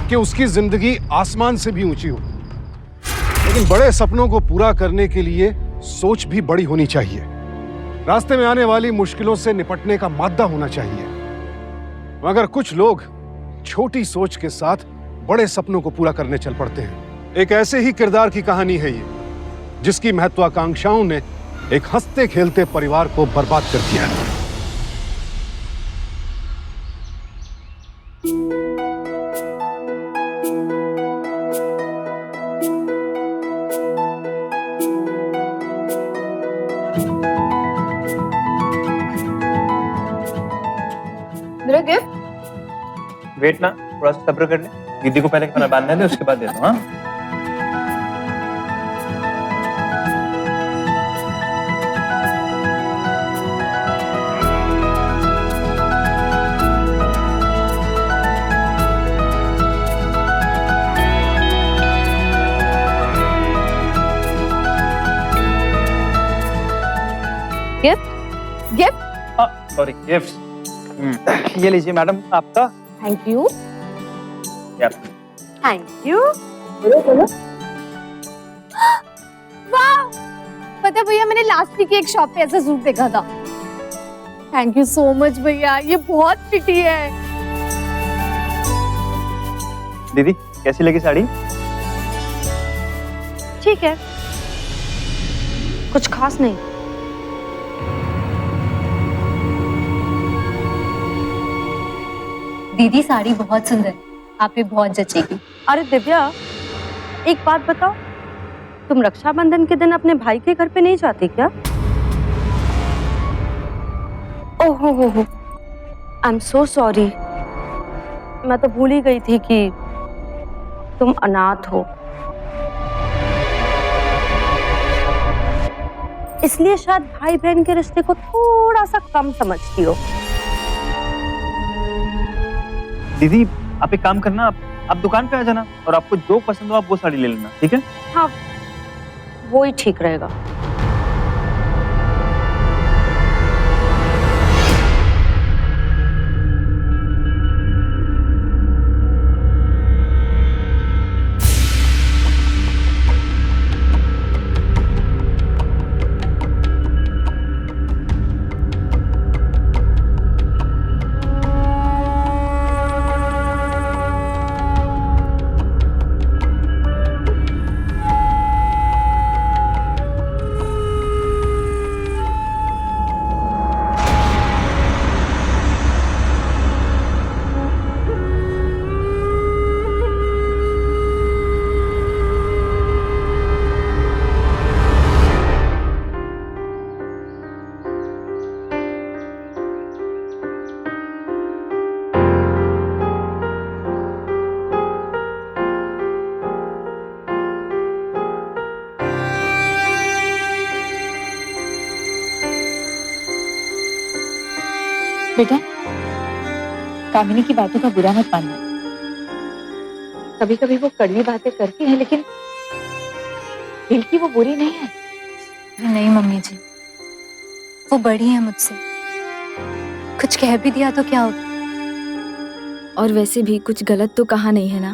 कि उसकी जिंदगी आसमान से भी ऊंची हो। लेकिन बड़े सपनों को पूरा करने के लिए सोच भी बड़ी होनी चाहिए। रास्ते में आने वाली मुश्किलों से निपटने का माद्दा होना चाहिए। मगर कुछ लोग छोटी सोच के साथ बड़े सपनों को पूरा करने चल पड़ते हैं। एक ऐसे ही किरदार की कहानी है ये, जिसकी महत्वाकांक्षाओं ने एक हंसते खेलते परिवार को बर्बाद कर दिया है। मेरा गिफ्ट। वेट ना, थोड़ा सा सब्र कर ले। दीदी को पहले खाना बांधने दे, उसके बाद देता हूँ। हाँ गिफ्ट गिफ्ट। Sorry, gift. ये लीजिए मैडम, आपका। Thank you. या थैंक यू। वाह, पता है भैया, मैंने लास्ट वीक एक शॉप पे ऐसा सूट देखा था। थैंक यू सो मच भैया, ये बहुत प्रिटी है। दीदी, कैसी लगी साड़ी? ठीक है, कुछ खास नहीं। दीदी साड़ी बहुत सुंदर है, आप पे बहुत जचेगी। अरे दिव्या, एक बात बताओ, तुम रक्षाबंधन के दिन अपने भाई के घर पे नहीं जाती क्या? ओहो हो, आई एम सो सॉरी। मैं तो भूल ही गई थी कि तुम अनाथ हो, इसलिए शायद भाई बहन के रिश्ते को थोड़ा सा कम समझती हो। दीदी, आप एक काम करना, आप दुकान पे आ जाना और आपको जो पसंद हो आप वो साड़ी ले लेना, ठीक है? हाँ, वो ही ठीक रहेगा। बेटा, कामिनी की बातों का बुरा मत मानना। कभी कभी वो कड़वी बातें करती है, लेकिन दिल की वो बुरी नहीं है। नहीं मम्मी जी, वो बड़ी है मुझसे, कुछ कह भी दिया तो क्या होता। और वैसे भी कुछ गलत तो कहा नहीं है ना।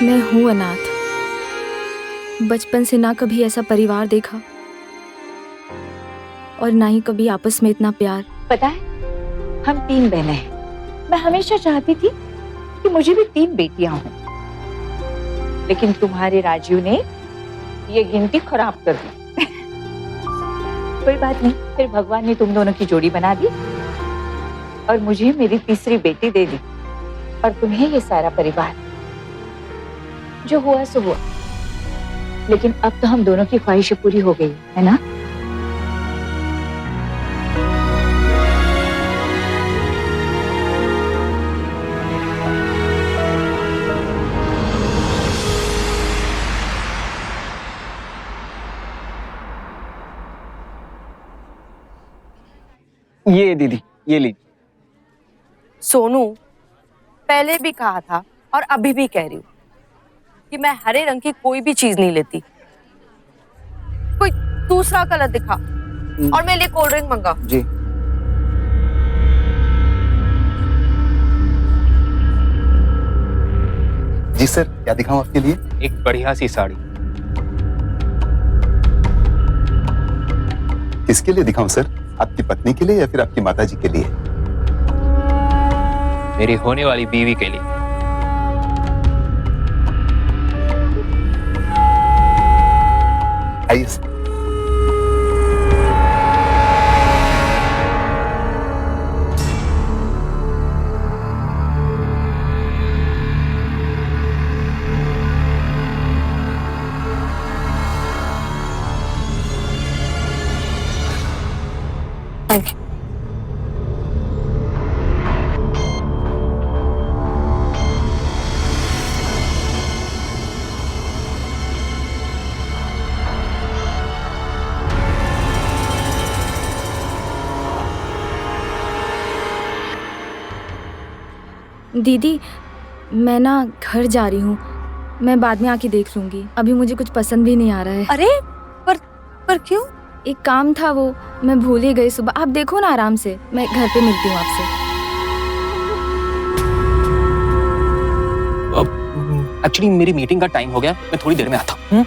मैं हूं अनाथ, बचपन से ना कभी ऐसा परिवार देखा और ना ही कभी आपस में इतना प्यार। पता है, हम 3 बहनें हैं। मैं हमेशा चाहती थी कि मुझे भी 3 बेटियां हों, लेकिन तुम्हारे राजीव ने ये गिनती खराब कर दी। कोई बात नहीं, फिर भगवान ने तुम दोनों की जोड़ी बना दी और मुझे मेरी तीसरी बेटी दे दी, और तुम्हें ये सारा परिवार। जो हुआ सो हुआ, लेकिन अब तो हम दोनों की ख्वाहिशें पूरी हो गई है ना। ये दीदी, ये ली। सोनू, पहले भी कहा था और अभी भी कह रही हूँ कि मैं हरे रंग की कोई भी चीज नहीं लेती। कोई दूसरा कलर दिखा और मेरे लिए कोल्ड ड्रिंक मंगा। जी। जी सर, क्या दिखाऊं आपके लिए? एक बढ़िया सी साड़ी। किसके लिए दिखाऊं सर? आपकी पत्नी के लिए या फिर आपकी माताजी के लिए? मेरी होने वाली बीवी के लिए। आइए सर। दीदी, मैं ना घर जा रही हूँ। मैं बाद में आके देख लूंगी। अभी मुझे कुछ पसंद भी नहीं आ रहा है। अरे पर क्यों? एक काम था, वो मैं भूल ही गई सुबह। आप देखो ना आराम से, मैं घर पे मिलती हूँ आपसे। एक्चुअली मेरी मीटिंग का टाइम हो गया, मैं थोड़ी देर में आता हूँ।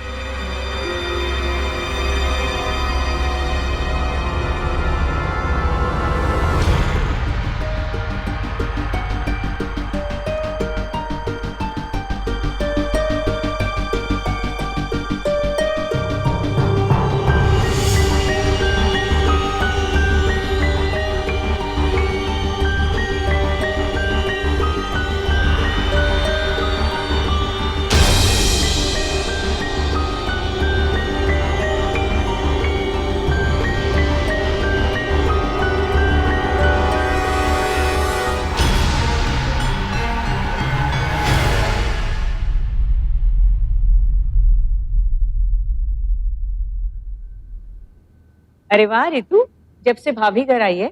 अरे वाह रितु, जब से भाभी घर आई है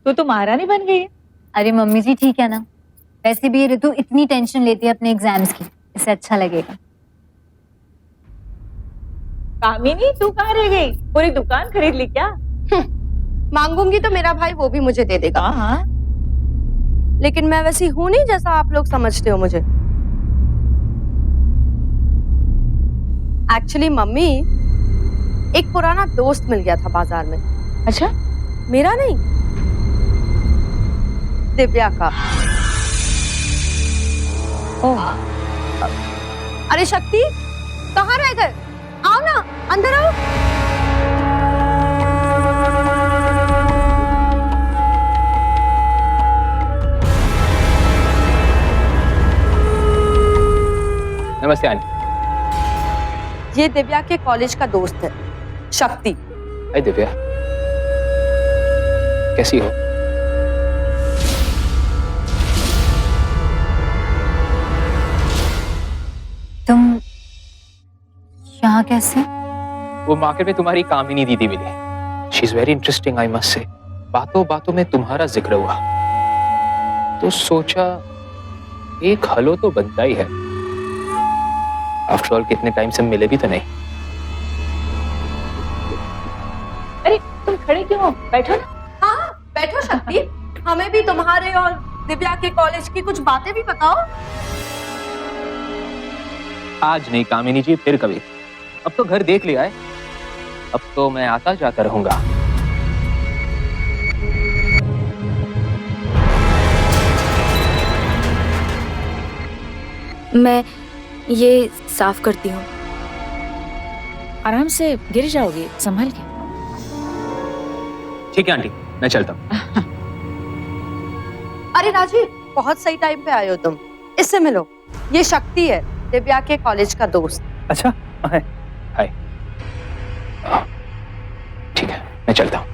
तो महारानी बन गई है। अरे मम्मी जी ठीक है ना। वैसे भी ये ऋतु इतनी टेंशन लेती है अपने एग्जाम्स की, इसे अच्छा लगेगा। कामिनी, तू कहाँ रह गई? पूरी दुकान खरीद ली क्या? मांगूंगी तो मेरा भाई वो भी मुझे दे देगा। हाँ। लेकिन मैं वैसी हूं नहीं जैसा आप लोग समझते हो मुझे। एक्चुअली मम्मी, एक पुराना दोस्त मिल गया था बाजार में। अच्छा, मेरा नहीं, दिव्या का। ओह, अरे शक्ति, कहाँ रह गए? आओ ना, अंदर आओ। नमस्ते आंटी। ये दिव्या के कॉलेज का दोस्त है, शक्ति। हाय दिव्या, कैसी हो? तुम यहाँ कैसे? वो मार्केट में तुम्हारी कामिनी दीदी मिली। She is very interesting, I must say. बातों बातों में तुम्हारा जिक्र हुआ तो सोचा एक हलो तो बनता ही है। आफ्टर ऑल कितने टाइम से मिले भी तो नहीं। अरे तुम खड़े क्यों हो? बैठो ना। हाँ, बैठो शक्ति। हमें भी तुम्हारे और दिव्या के कॉलेज की कुछ बातें भी बताओ। आज नहीं कामिनी जी, फिर कभी। अब तो घर देख लिया है, अब तो मैं आता जाता रहूंगा। मैं ये साफ करती हूँ। आराम से, गिर जाओगे, संभल के। ठीक है आंटी, मैं चलता हूँ। अरे राजीव, बहुत सही टाइम पे आए हो तुम। इससे मिलो, ये शक्ति है, दिव्या के कॉलेज का दोस्त। अच्छा, हाय। हाय। ठीक है, मैं चलता हूँ।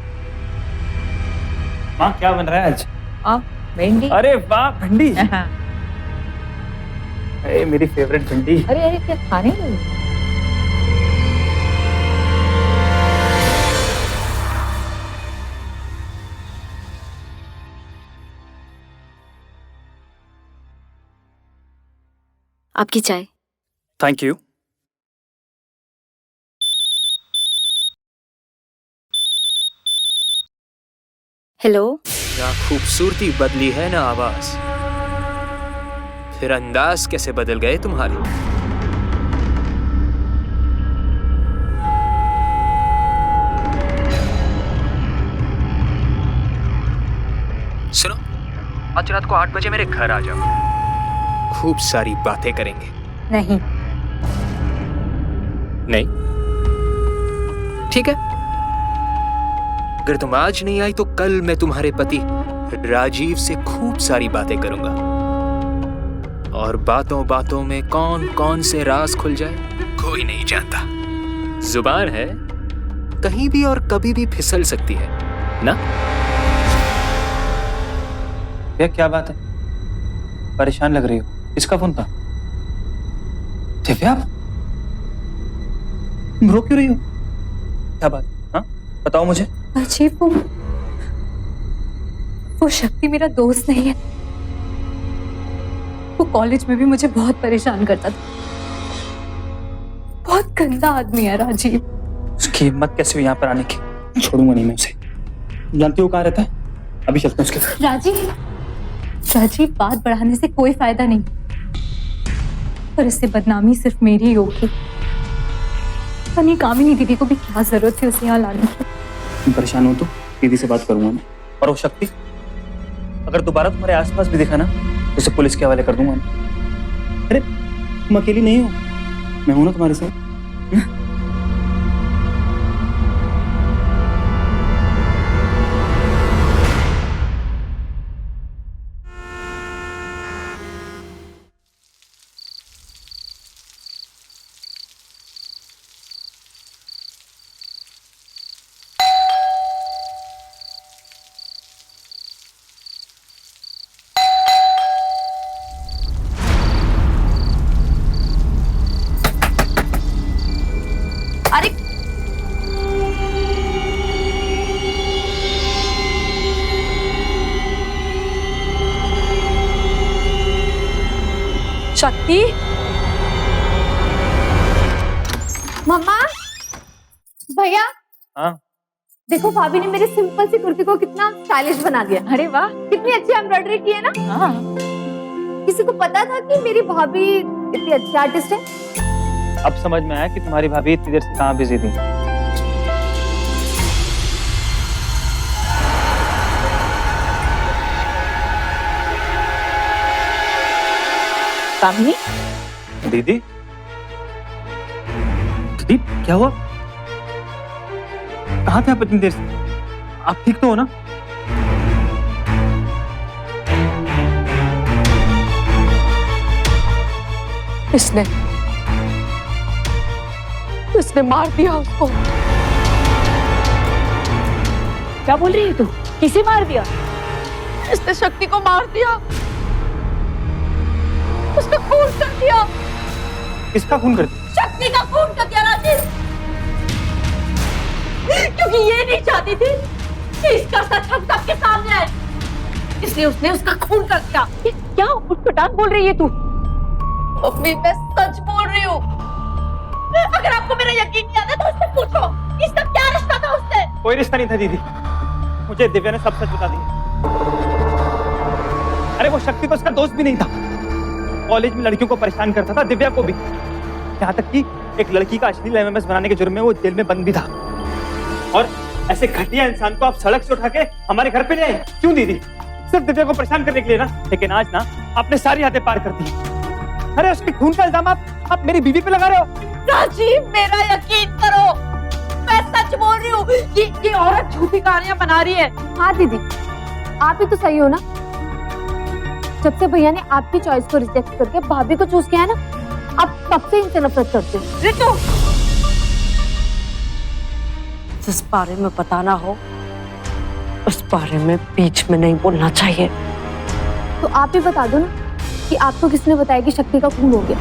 माँ, क्या बन रहा है आज? भिंडी। अरे वाह, भिंडी। अरे मेरी फेवरेट भिंडी। अरे अरे, क्या खाने लगी? आपकी चाय। Thank you. हेलो। क्या खूबसूरती बदली है ना आवाज। फिर अंदाज कैसे बदल गए तुम्हारे? सुनो, आज रात को 8 बजे मेरे घर आ जाओ। खूब सारी बातें करेंगे। नहीं। नहीं? ठीक है। अगर तुम आज नहीं आई तो कल मैं तुम्हारे पति राजीव से खूब सारी बातें करूंगा, और बातों बातों में कौन कौन से राज खुल जाए कोई नहीं जानता। जुबान है, कहीं भी और कभी भी फिसल सकती है ना? भैया क्या बात है, परेशान लग रही हो? किसका फोन था? दिव्या, तुम रो क्यों रही हो? क्या बात? हाँ, बताओ मुझे। अजीब, वो शक्ति मेरा दोस्त नहीं है। वो कॉलेज में भी मुझे बहुत परेशान करता था। बहुत गंदा आदमी है राजीव। उसकी हिम्मत कैसे हुई यहाँ पर आने की? छोड़ूंगा नहीं मैं उसे। जानती हो कहाँ रहता है? अभी चलते हैं उसके घर। राजीव, राजीव, बात बढ़ाने से कोई फायदा नहीं, पर इससे बदनामी सिर्फ मेरी ही होगी। पनी कामिनी दीदी को भी क्या जरूरत थी उसे यहाँ लाने की? तुम परेशान हो तो दीदी से बात करूंगा मैं। और वो शक्ति अगर दोबारा तुम्हारे आसपास भी दिखा ना तो उसे पुलिस के हवाले कर दूंगा मैं। अरे तुम अकेली नहीं हो, मैं हूं ना तुम्हारे साथ। अरे शक्ति, मम्मा, भैया, हाँ देखो भाभी ने मेरी सिंपल सी कुर्ती को कितना स्टाइलिश बना दिया। अरे वाह। कितनी अच्छी एम्ब्रॉयडरी की है ना। हाँ। किसी को पता था कि मेरी भाभी इतनी अच्छी आर्टिस्ट है? अब समझ में आया कि तुम्हारी भाभी इतनी देर से कहाँ बिजी थी। कामिनी, दीदी, दीदी क्या हुआ? कहाँ थे आप इतनी देर से? आप ठीक तो हो ना? इसने मार दिया उसको। क्या बोल रही है तू? किसे मार दिया? इसने शक्ति को मार दिया, उसका खून कर दिया। किसका खून कर दिया? शक्ति का खून कर दिया राजीव, क्योंकि ये नहीं चाहती थी कि इसका सच हम सबके सामने आए, इसलिए उसने उसका खून कर दिया। ये क्या उठपटांग बोल रही है तू? मम्मी, मैं सच बोल रही हूँ। अगर आपको मेरा यकीन नहीं आता तो उससे पूछो, इसका क्या रिश्ता था उससे? कोई रिश्ता नहीं था दीदी, मुझे दिव्या ने सब सच बता दिया। अरे वो शक्ति तो उसका दोस्त भी नहीं था, कॉलेज में लड़कियों को परेशान करता था, दिव्या को भी। यहाँ तक कि एक लड़की का अश्लील एमएमएस बनाने के जुर्म में वो जेल में बंद भी था। और ऐसे घटिया इंसान को आप सड़क से उठा के हमारे घर पे ले आए। क्यों दीदी? सिर्फ दिव्या को परेशान करने के लिए ना। लेकिन आज ना आपने सारी हदें पार कर दी। अरे उसके खून का इल्जाम आप मेरी बीवी पे लगा रहे हो। राजीव, मेरा यकीन करो, मैं सच बोल रही हूँ। ये औरत झूठी कहानियां बना रही है। हाँ दीदी, आप ही तो सही हो ना। जब से भैया ने आपकी चॉइस को रिजेक्ट करके भाभी को चूज किया है ना, आप तब से इनसे नफरत करते हो। रितु, जिस बारे में पता ना हो उस बारे में बीच में नहीं बोलना चाहिए। तो आप ही बता दो ना कि आपको किसने बताया कि शक्ति का खून हो गया?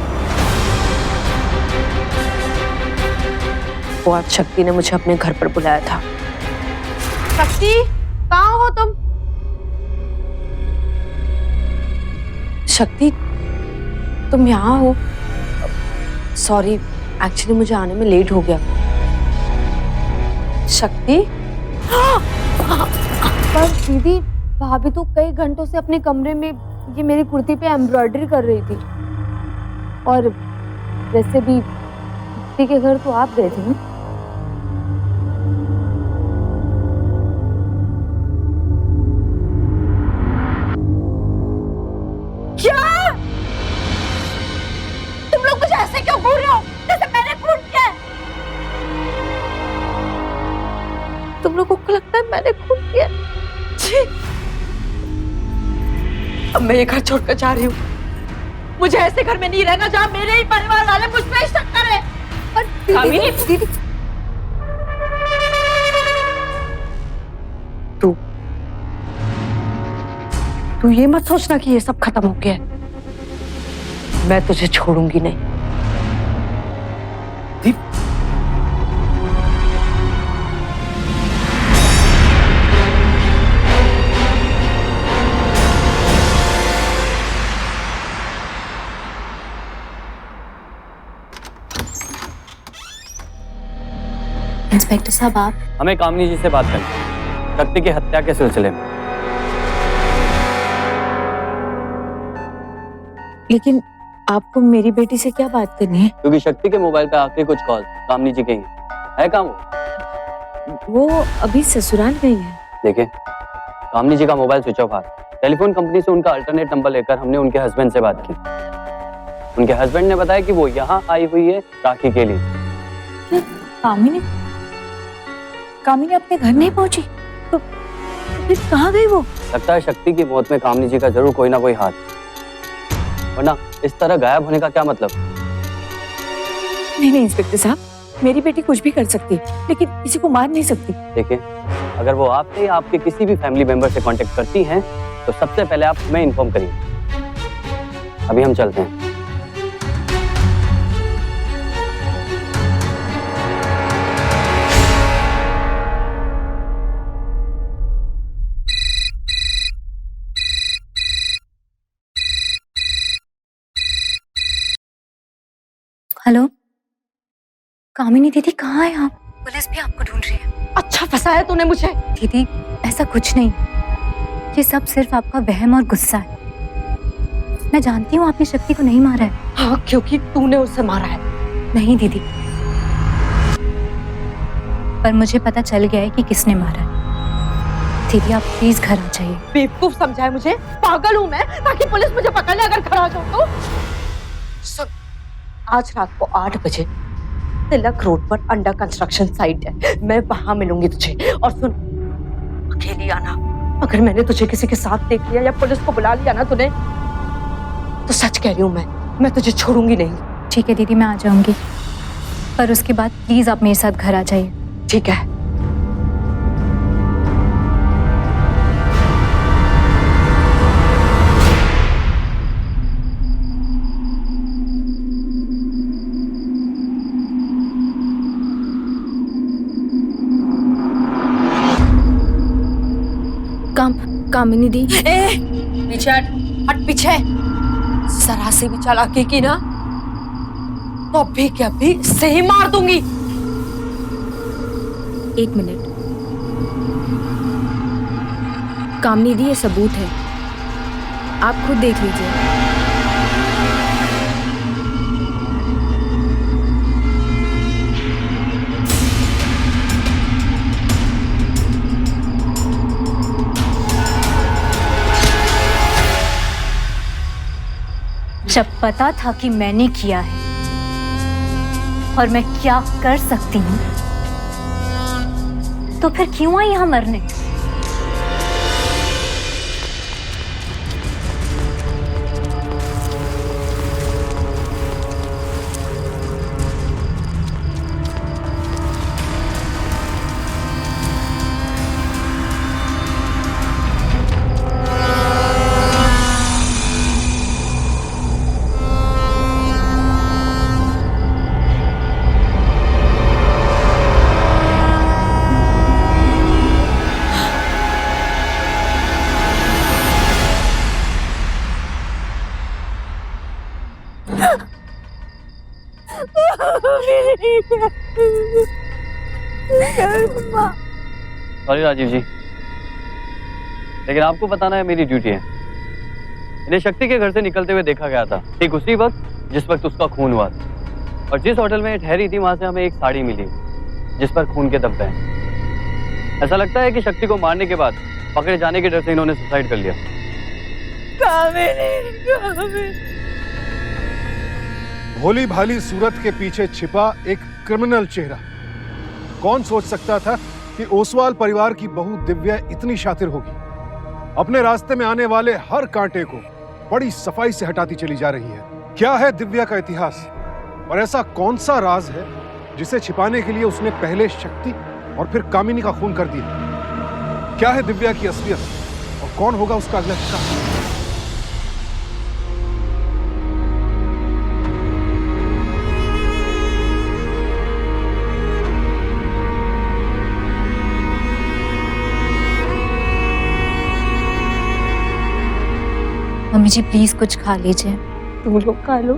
वो आज शक्ति ने मुझे अपने घर पर बुलाया था। शक्ति, कहाँ हो तुम? शक्ति, तुम यहाँ हो? सॉरी, एक्चुअली मुझे आने में लेट हो गया। शक्ति, पर दीदी, भाभी तो कई घंटों से अपने कमरे में ये मेरी कुर्ती पे एम्ब्रॉयडरी कर रही थी। और वैसे भी दीदी के घर तो आप गए थे ना? क्या? तुम लोग मुझे ऐसे क्यों घूर रहे हो जैसे मैंने खून किया है? तुम लोगों को लगता है मैंने खून किया है? छी! अब मैं ये घर छोड़कर जा रही हूँ। मुझे ऐसे घर में नहीं रहना जहाँ मेरे ही परिवार वाले मुझ पे शक करें। और दीदी, तू ये मत सोचना कि ये सब खत्म हो गया है। मैं तुझे छोड़ूंगी नहीं। इंस्पेक्टर साहब, आप हमें कामनी जी से बात करनी है, शक्ति की हत्या के सिलसिले में। लेकिन आपको मेरी बेटी से क्या बात करनी है? क्योंकि शक्ति के मोबाइल पे आखिरी कुछ कॉल कामनी जी के ही है कहाँ वो अभी ससुराल गई है। देखिए, कामनी जी का मोबाइल स्विच ऑफ आ रहा है। टेलीफोन कंपनी से उनका अल्टरनेट नंबर लेकर हमने उनके हस्बैंड से बात की। उनके हस्बैंड ने बताया कि वो यहाँ आई हुई है राखी के लिए। कामिनी अपने घर नहीं पहुंची तो फिर कहाँ गई वो? लगता है शक्ति की मौत में कामनी जी का जरूर कोई ना कोई हाथ, वरना इस तरह गायब होने का क्या मतलब? नहीं इंस्पेक्टर साहब, मेरी बेटी कुछ भी कर सकती है लेकिन किसी को मार नहीं सकती। देखिए, अगर वो आपसे या आपके किसी भी फैमिली मेंबर से कांटेक्ट करती हैं तो सबसे पहले आप हमें इन्फॉर्म करिए। अभी हम चलते हैं। हेलो, कामिनी दीदी कहाँ है आप? पुलिस भी आपको ढूंढ रही है। अच्छा फंसाया तूने मुझे। दीदी, ऐसा कुछ नहीं, ये सब सिर्फ आपका वहम और गुस्सा है। मैं जानती हूँ आपने शक्ति को नहीं मारा है। हाँ, क्योंकि तूने उसे मारा है। नहीं दीदी, पर मुझे पता चल गया है कि किसने मारा है। दीदी, आप प्लीज घर आ जाइए। बेवकूफ समझा है मुझे? पागल हूँ मैं ताकि पुलिस मुझे पकड़ ले अगर खड़ा हो जाऊँ तो? सुन, आज रात को 8 बजे तिलक रोड पर अंडर कंस्ट्रक्शन साइट है, मैं वहां मिलूंगी तुझे। और सुन, अकेली आना। अगर मैंने तुझे किसी के साथ देख लिया या पुलिस को बुला लिया ना तूने, तो सच कह रही हूँ मैं तुझे छोड़ूंगी नहीं। ठीक है दीदी, मैं आ जाऊंगी, पर उसके बाद प्लीज आप मेरे साथ घर आ जाइए। ठीक है। कामिनी दी, पीछे हट पीछे। जरा से भी चालाकी की ना तो अभी के अभी से ही मार दूंगी। 1 मिनट। कामिनी दी, ये सबूत है, आप खुद देख लीजिए। जब पता था कि मैंने किया है और मैं क्या कर सकती हूँ, तो फिर क्यों आई यहां मरने? सॉरी राजीव जी, लेकिन आपको बताना है मेरी ड्यूटी है। इन्हें शक्ति के घर से निकलते हुए देखा गया था, ठीक उसी वक्त जिस वक्त उसका खून हुआ था। और जिस होटल में ठहरी थी वहां से हमें एक साड़ी मिली जिस पर खून के धब्बे हैं। ऐसा लगता है कि शक्ति को मारने के बाद पकड़े जाने के डर से इन्होंने सुसाइड कर लिया। भोली भाली सूरत के पीछे छिपा एक क्रिमिनल चेहरा। कौन सोच सकता था कि ओसवाल परिवार की बहू दिव्या इतनी शातिर होगी। अपने रास्ते में आने वाले हर कांटे को बड़ी सफाई से हटाती चली जा रही है। क्या है दिव्या का इतिहास और ऐसा कौन सा राज है जिसे छिपाने के लिए उसने पहले शक्ति और फिर कामिनी का खून कर दिया। क्या है दिव्या की असलियत और कौन होगा उसका अगला शिकार। मम्मी जी प्लीज कुछ खा लीजिए। तुम लोग खा लो,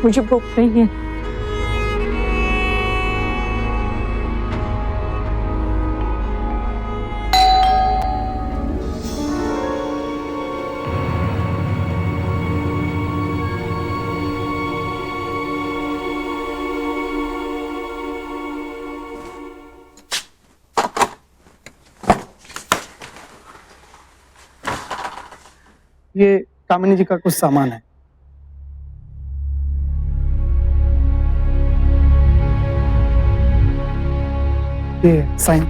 मुझे भूख नहीं है। ये कामिनी जी का कुछ सामान है। ये साइन।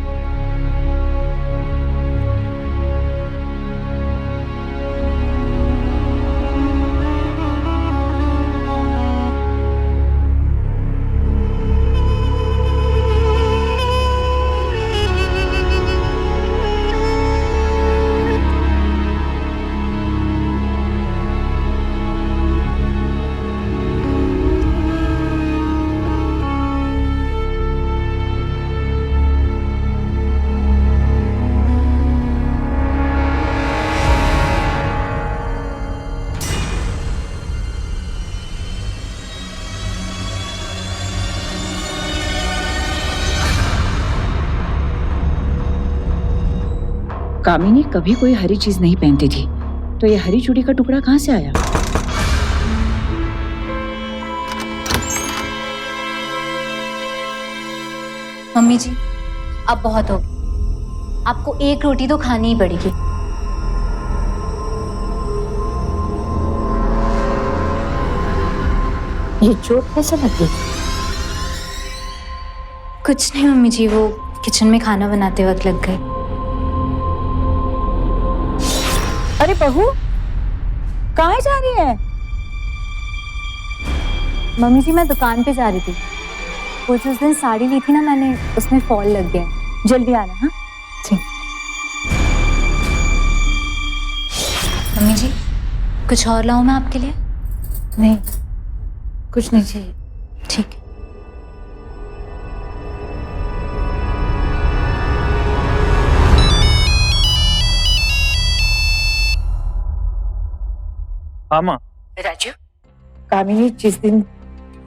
कामिनी कभी कोई हरी चीज नहीं पहनती थी, तो ये हरी चूड़ी का टुकड़ा कहाँ से आया? मम्मी जी अब बहुत होगी, आपको एक रोटी तो खानी ही पड़ेगी। ये चोट कैसे लगी? कुछ नहीं मम्मी जी, वो किचन में खाना बनाते वक्त लग गए। अरे बहू, कहाँ जा रही है? मम्मी जी मैं दुकान पे जा रही थी, वो जो उस दिन साड़ी ली थी ना मैंने, उसमें फॉल लग गया। जल्दी आना। हाँ जी। मम्मी जी कुछ और लाऊं मैं आपके लिए? नहीं, कुछ नहीं चाहिए। ठीक है। हाँ माँ। राजू, कामिनी जिस दिन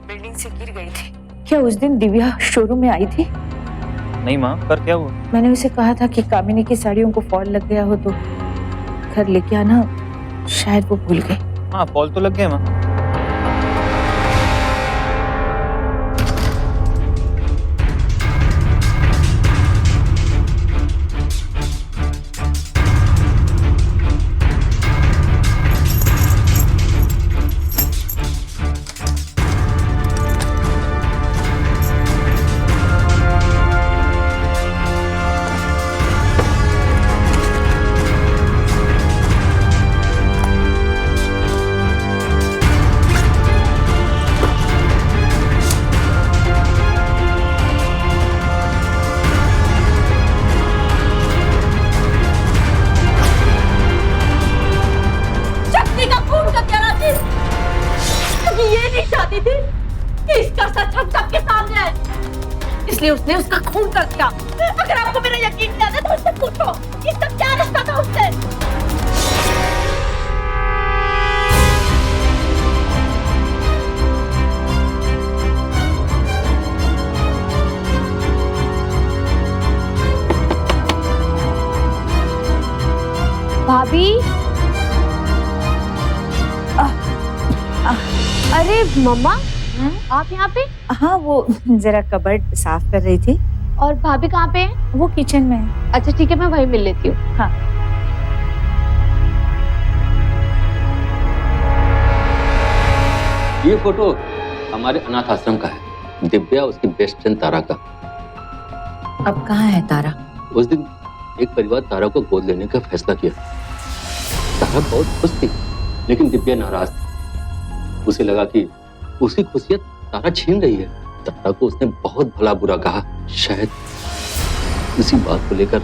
बिल्डिंग से गिर गई थी, क्या उस दिन दिव्या शोरूम में आई थी? नहीं माँ, पर क्या हुआ? मैंने उसे कहा था कि कामिनी की साड़ियों को फॉल लग गया हो तो घर लेके आना, शायद वो भूल गई। हाँ, फॉल तो लग गया माँ। इसलिए उसने उसका खून कर दिया। अगर आपको मेरा यकीन नहीं आता तो उससे पूछो, इसका क्या रिश्ता था उससे? भाभी, मम्मा आप यहाँ पे? हाँ, वो जरा कबर्ड साफ कर रही थी। और भाभी कहाँ पे है? वो किचन में है। अच्छा ठीक है, मैं वहीं मिल लेती हूँ। हाँ। ये फोटो हमारे अनाथ आश्रम का है। दिव्या उसकी बेस्ट फ्रेंड तारा का। अब कहाँ है तारा? उस दिन एक परिवार तारा को गोद लेने का फैसला किया। तारा बहुत खुश थी, लेकिन दिव्या नाराज थी। उसे लगा कि उसकी खुशियत तारा छीन रही है। तारा को उसने बहुत भला बुरा कहा। शायद इसी बात को लेकर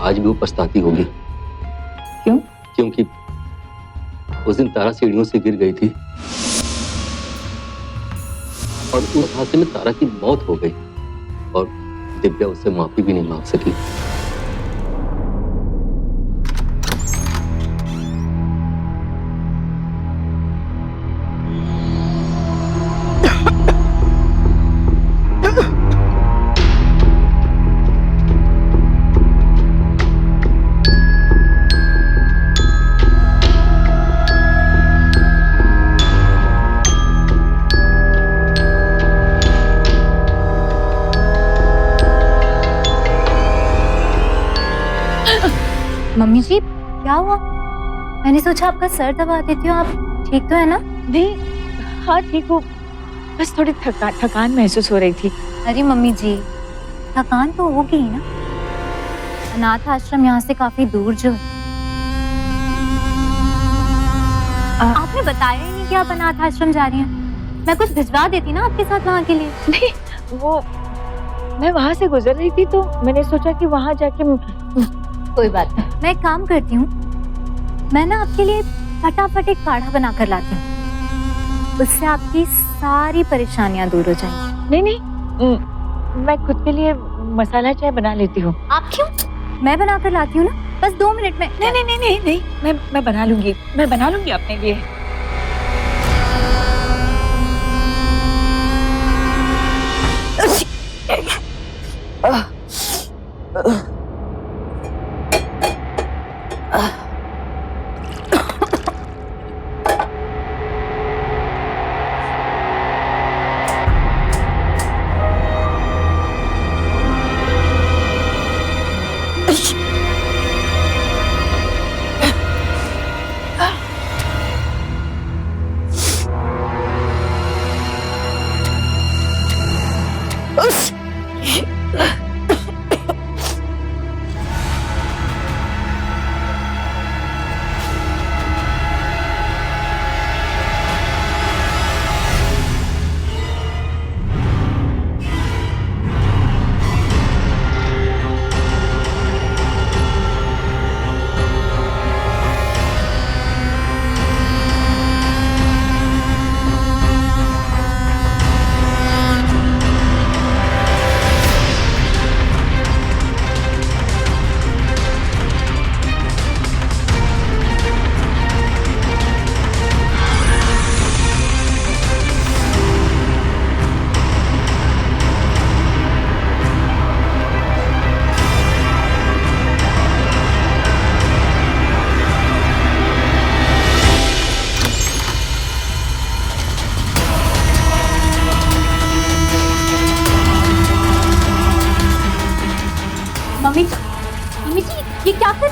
आज भी वो पछताती होगी। क्यों? क्योंकि उस दिन तारा सीढ़ियों से गिर गई थी और उस हादसे में तारा की मौत हो गई और दिव्या उससे माफी भी नहीं मांग सकी। मम्मी जी क्या हुआ? मैंने सोचा आपका सर दबा देती हूँ। आप ठीक तो है ना? नहीं, हाँ ठीक हूँ, बस थोड़ी थकान महसूस हो रही थी। अरे मम्मी जी, थकान तो होगी ही ना। अनाथ आश्रम यहाँ से काफी दूर जो है। आपने बताया ही नहीं कि आप अनाथ आश्रम जा रही हैं। मैं कुछ भिजवा देती ना आपके साथ वहाँ के लिए। नहीं, वो मैं वहाँ से गुजर रही थी तो मैंने सोचा कि वहाँ जाके कोई बात नहीं, मैं एक काम करती हूँ, मैं ना आपके लिए फटाफट एक काढ़ा बना कर लाती हूँ। उससे आपकी सारी परेशानियाँ दूर हो जाएंगी। नहीं, मैं खुद के लिए मसाला चाय बना लेती हूँ। आप क्यों? मैं बना कर लाती हूँ ना, बस 2 मिनट में। नहीं, मैं बना लूंगी अपने लिए। मम्मी जी ये क्या कर?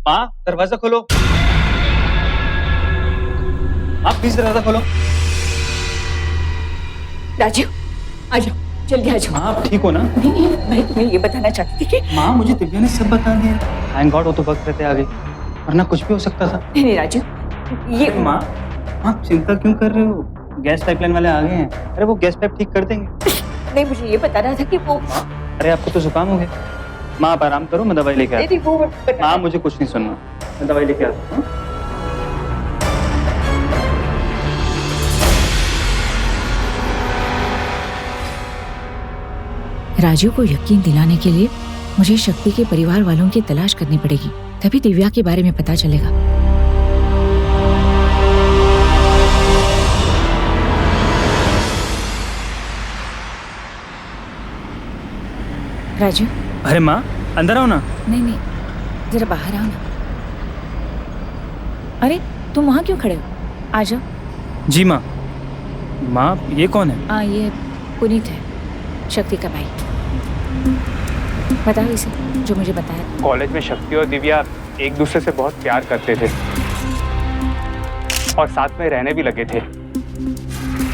माँ, दरवाजा खोलो। माँ प्लीज दरवाजा खोलो। राजू आ जाओ, जल्दी आ जाओ। माँ आप ठीक हो ना? नहीं, मैं तुम्हें ये बताना चाहती थी कि माँ मुझे दिव्या ने सब बता दिया। थैंक गॉड वो तो वक्त रहते आ गई, वरना कुछ भी हो सकता था। नहीं राजू, ये माँ आप चिंता क्यों कर रहे हो? गैस पाइपलाइन वाले आ गए हैं। अरे वो गैस पाइप ठीक कर देंगे। नहीं, मुझे ये बताना था कि वो अरे आपको तो जुकाम हो गया। माँ आप आराम करो, मैं दवाई लेके आता हूँ। माँ मुझे कुछ नहीं सुनना, मैं दवाई लेके आता हूँ। राजू को यकीन दिलाने के लिए मुझे शक्ति के परिवार वालों की तलाश करनी पड़ेगी, तभी दिव्या के बारे में पता चलेगा। राजू। अरे माँ, अंदर आओ ना। नहीं नहीं, जरा बाहर आओ ना। अरे तुम वहाँ क्यों खड़े हो? आ जाओ। जी माँ। माँ, ये कौन है? ये पुनीत है, शक्ति का भाई। बताओ इसे जो मुझे बताया। कॉलेज में शक्ति और दिव्या एक दूसरे से बहुत प्यार करते थे और साथ में रहने भी लगे थे।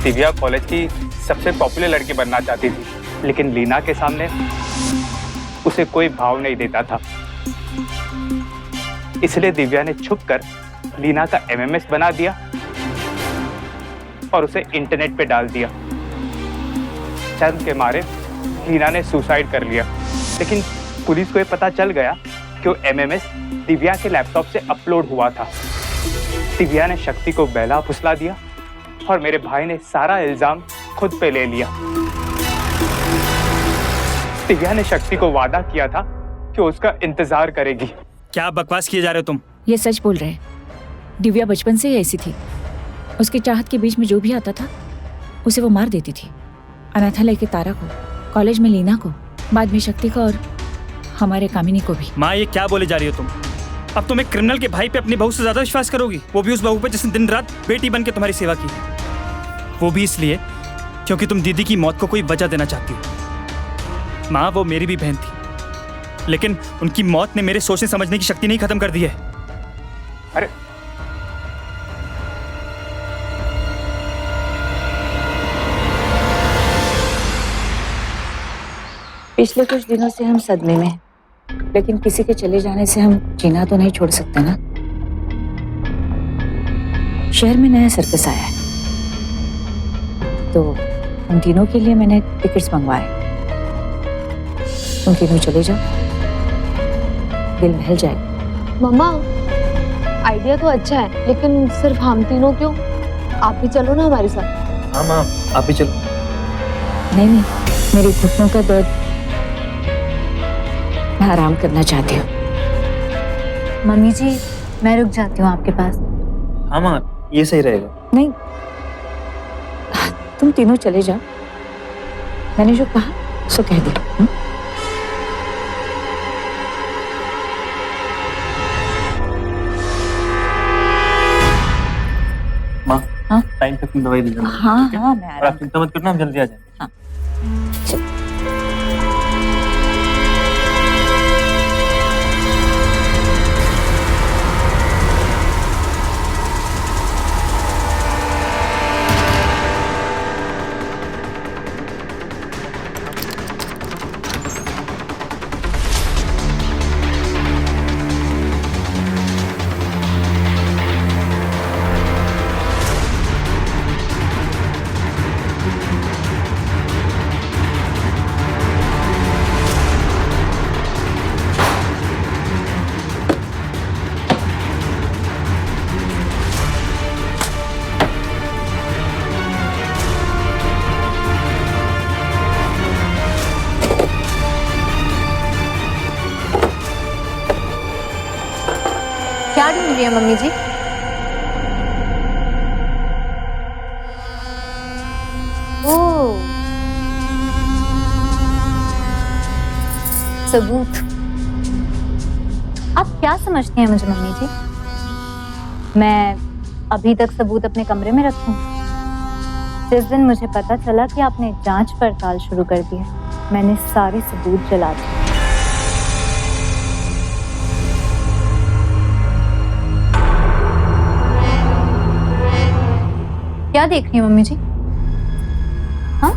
दिव्या कॉलेज की सबसे पॉपुलर लड़की बनना चाहती थी, लेकिन लीना के सामने उसे कोई भाव नहीं देता था। इसलिए दिव्या ने छुपकर लीना का एमएमएस बना दिया और उसे इंटरनेट पे डाल दिया। शर्म के मारे लीना ने सुसाइड कर लिया, लेकिन पुलिस को ये पता चल गया कि वो एमएमएस दिव्या के लैपटॉप से अपलोड हुआ था। दिव्या ने शक्ति को बहला फुसला दिया और मेरे भाई ने सारा इल्जाम खुद पे ले लिया। दिव्या ने शक्ति को वादा किया था कि उसका इंतजार करेगी। क्या बकवास किए जा रहे हो तुम? ये सच बोल रहे हैं। दिव्या बचपन से ही ऐसी थी। उसकी चाहत के बीच में जो भी आता था उसे वो मार देती थी। अनाथालय के तारा को, कॉलेज में लीना को, बाद में शक्ति को और हमारे कामिनी को भी। माँ, ये क्या बोले जा रही हो तुम? अब तुम एक क्रिमिनल के भाई पे अपनी बहू से ज्यादा विश्वास करोगी? वो भी उस बहू पे जिसने दिन रात बेटी बन के तुम्हारी सेवा की, वो भी इसलिए क्योंकि तुम दीदी की मौत को कोई वजह देना चाहती हो। माँ, वो मेरी भी बहन थी, लेकिन उनकी मौत ने मेरे सोचने समझने की शक्ति नहीं खत्म कर दी है। अरे पिछले कुछ दिनों से हम सदमे में हैं, लेकिन किसी के चले जाने से हम जीना तो नहीं छोड़ सकते ना। शहर में नया सर्कस आया है, तो उन तीनों के लिए मैंने टिकट्स मंगवाए। तुम तीनों चले जाओ, दिल बहल जाएगा। मम्मा, आइडिया तो अच्छा है, लेकिन सिर्फ हम तीनों क्यों? आप भी चलो ना हमारे साथ। हाँ माँ, आप भी चलो। नहीं नहीं, मेरे घुटनों का दर्द, मैं आराम करना चाहती हूँ। मम्मी जी, मैं रुक जाती हूँ आपके पास। हाँ माँ, ये सही रहेगा। नहीं, तुम तीनों चले जाओ। मैंने जो कहा सो कह दिया। माँ, हाँ? टाइम पे तुम दवाई ले लेना। हाँ हाँ, मैं और आप चिंता मत करना, हम जल्दी आ जाएंगे। हाँ, चलो। क्या ढूंढ रही है मम्मी जी? ओह, सबूत। आप क्या समझती हैं मुझे मम्मी जी? मैं अभी तक सबूत अपने कमरे में रखूं? जिस दिन मुझे पता चला कि आपने जांच पड़ताल शुरू कर दी है, मैंने सारे सबूत जला दिए। क्या देख रही हैं मम्मी जी? हाँ?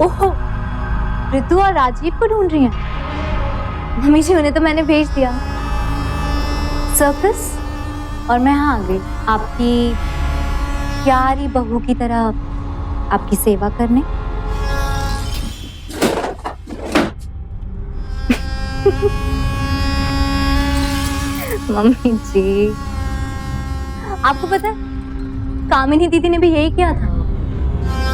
ओहो, ऋतु और राजीव को ढूंढ रही हैं। मम्मी जी, उन्हें तो मैंने भेज दिया सर्कस, और मैं यहाँ आ गई आपकी प्यारी बहू की तरह आपकी सेवा करने। मम्मी जी, आपको पता है कामिनी दीदी ने भी यही किया था।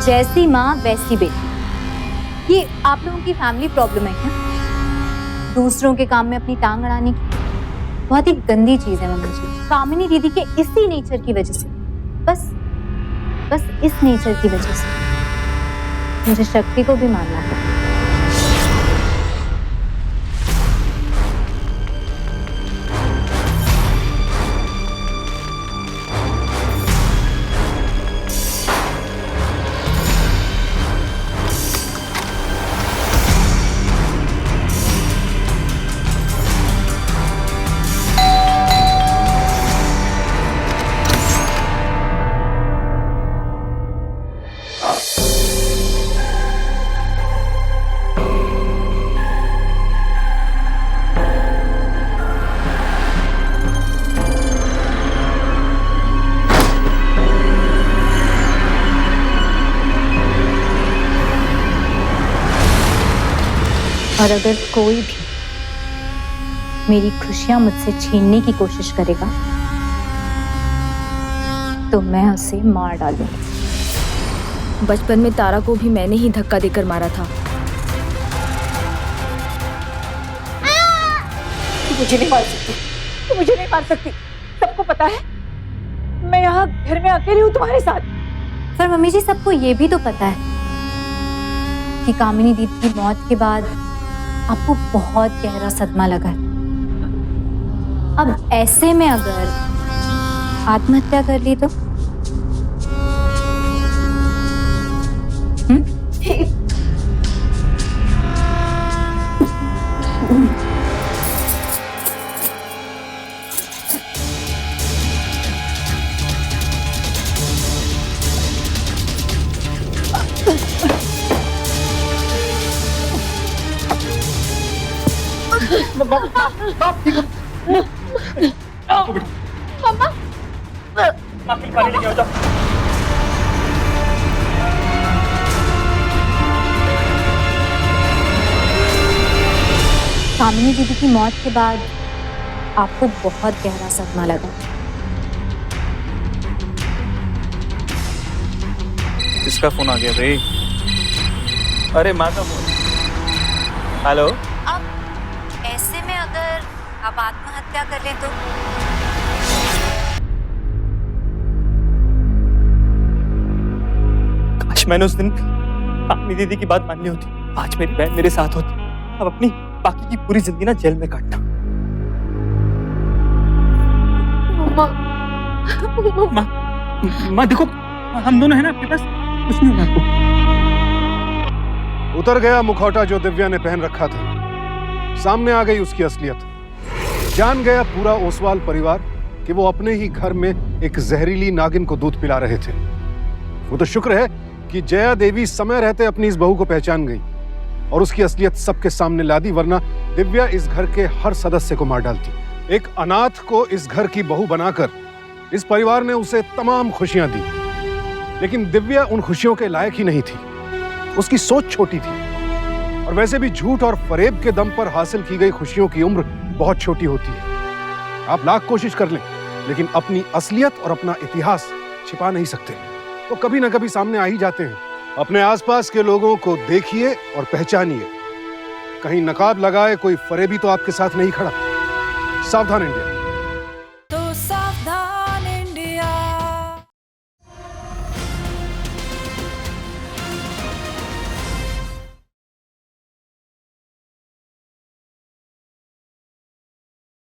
जैसी माँ वैसी बेटी। ये आप लोगों की फैमिली प्रॉब्लम है क्या? दूसरों के काम में अपनी टांग अड़ाने की बहुत ही गंदी चीज है मम्मी जी। कामिनी दीदी के इसी नेचर की वजह से, बस इस नेचर की वजह से मुझे शक्ति को भी मारना पड़ा। और अगर कोई भी मेरी खुशियां मुझसे छीनने की कोशिश करेगा तो मैं उसे मार डालूंगी। बचपन में तारा को भी मैंने ही धक्का देकर मारा था। मुझे नहीं मार सकती, तू मुझे नहीं मार सकती, सबको पता है मैं यहाँ घर में अकेली हूँ तुम्हारे साथ। पर मम्मी जी सबको ये भी तो पता है कि कामिनी दीदी की मौत के बाद आपको बहुत गहरा सदमा लगा है। अब ऐसे में अगर आत्महत्या कर ली तो कामिनी दीदी की मौत के बाद आपको बहुत गहरा सदमा लगा। किसका फोन आ गया भाई? अरे माँ का फोन। हेलो। अब ऐसे में अगर आप आत्महत्या कर लें तो काश मैंने उस दिन अपनी दीदी की बात मान ली होती, आज मेरी बहन मेरे साथ होती। अब अपनी बाकी की पूरी जिंदगी ना जेल में काटना। माँ देखो, हम दोनों हैं ना आपके पास, कुछ नहीं होगा आपको। उतर गया मुखौटा जो दिव्या ने पहन रखा था, सामने आ गई उसकी असलियत। जान गया पूरा ओसवाल परिवार कि वो अपने ही घर में एक जहरीली नागिन को दूध पिला रहे थे। वो तो शुक्र है कि जया देवी समय रहते अपनी इस बहू को पहचान गई और उसकी असलियत सबके सामने ला दी, वरना दिव्या इस घर के हर सदस्य को मार डालती। एक अनाथ को इस घर की बहू बनाकर इस परिवार ने उसे तमाम खुशियां दी, लेकिन दिव्या उन खुशियों के लायक ही नहीं थी। उसकी सोच छोटी थी और वैसे भी झूठ और फरेब के दम पर हासिल की गई खुशियों की उम्र बहुत छोटी होती है। आप लाख कोशिश कर लें, लेकिन अपनी असलियत और अपना इतिहास छिपा नहीं सकते। वो कभी ना कभी सामने आ ही जाते हैं। अपने आसपास के लोगों को देखिए और पहचानिए। कहीं नकाब लगाए कोई फरेबी तो आपके साथ नहीं खड़ा। सावधान इंडिया।